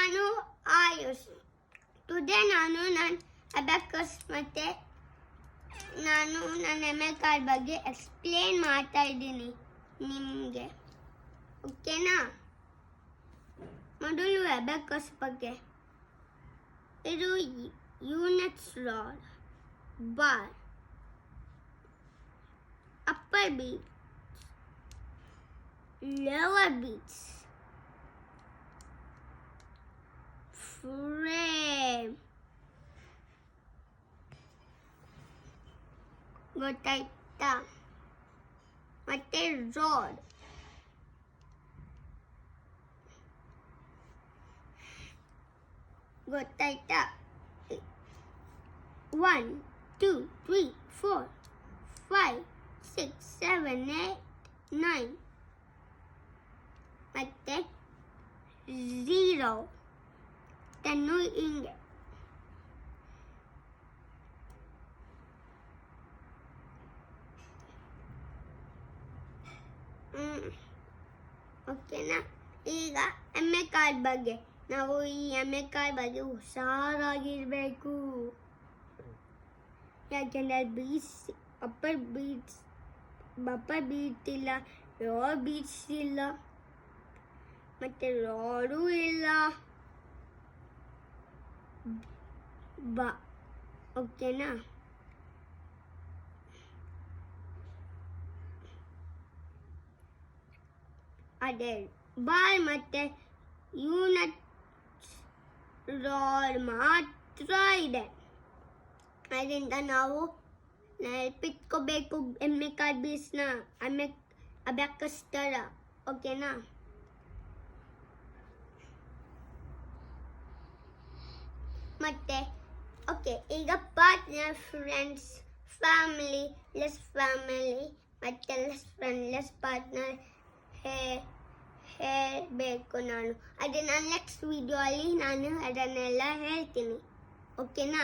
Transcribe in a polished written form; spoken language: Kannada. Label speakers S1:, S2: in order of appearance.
S1: ನಾನು ಆಯುಷ್. ಟುಡೇ ನಾನು ನನ್ನ ಅಬ್ಯಾಕಸ್ ಮತ್ತು ನಾನು ನನ್ನ ಎಮ್.ಎ. ಬಗ್ಗೆ ಎಕ್ಸ್ಪ್ಲೇನ್ ಮಾಡ್ತಾ ಇದ್ದೀನಿ ನಿಮಗೆ. ಓಕೆನಾ? ಮೊದಲು ಅಬ್ಯಾಕಸ್ ಬಗ್ಗೆ. ಇದು units rod, bar, upper beats, lower beats, frame. ಗೊತ್ತಾಯ್ತಾ? ಮತ್ತೆ ರಾಡ್, ಗೊತ್ತಾಯ್ತಾ? 1 2 3 4 5 6 7 8 9 ಮತ್ತೆ 0 10 ಹಿಂಗೆ. ಓಕೆನಾ? ಈಗ ಎಮ್.ಎ. ಬಗ್ಗೆ. ನಾವು ಈ ಎಮ್.ಎ. ಬಗ್ಗೆ ಹುಷಾರಾಗಿರ್ಬೇಕು. ಯಾಕೆಂದರೆ ಅಪ್ಪರ್ ಬೀಟ್ಸ್ ಇಲ್ಲ, ಲೋವರ್ ಬೀಟ್ಸ್ ಇಲ್ಲ, ಮತ್ತೆ ರಾಡು ಇಲ್ಲ. ಓಕೆನಾ? ಅದೇ ಬಾರ್ ಮತ್ತೆ ಯೂನಿಟ್ ರಾಡ್ ಮಾತ್ರ ಇದೆ. ಅದರಿಂದ ನಾವು ನೆನಪಿಟ್ಕೋಬೇಕು ಎಮ್.ಎ. ಬೀಸ್ನ ಅಬ್ಯಾಕಸ್ ಥರ. ಓಕೆನಾ? ಮತ್ತೆ ಓಕೆ, ಈಗ partner, friends, family, less family ಮತ್ತೆ ಲೆಸ್ ಪಾರ್ಟ್ನರ್ ಹೇಳಬೇಕು ನಾನು. ಅದನ್ನ ನೆಕ್ಸ್ಟ್ ವಿಡಿಯೋ ಅಲ್ಲಿ ನಾನು ಅದನ್ನೆಲ್ಲ ಹೇಳ್ತೀನಿ. ಓಕೆನಾ?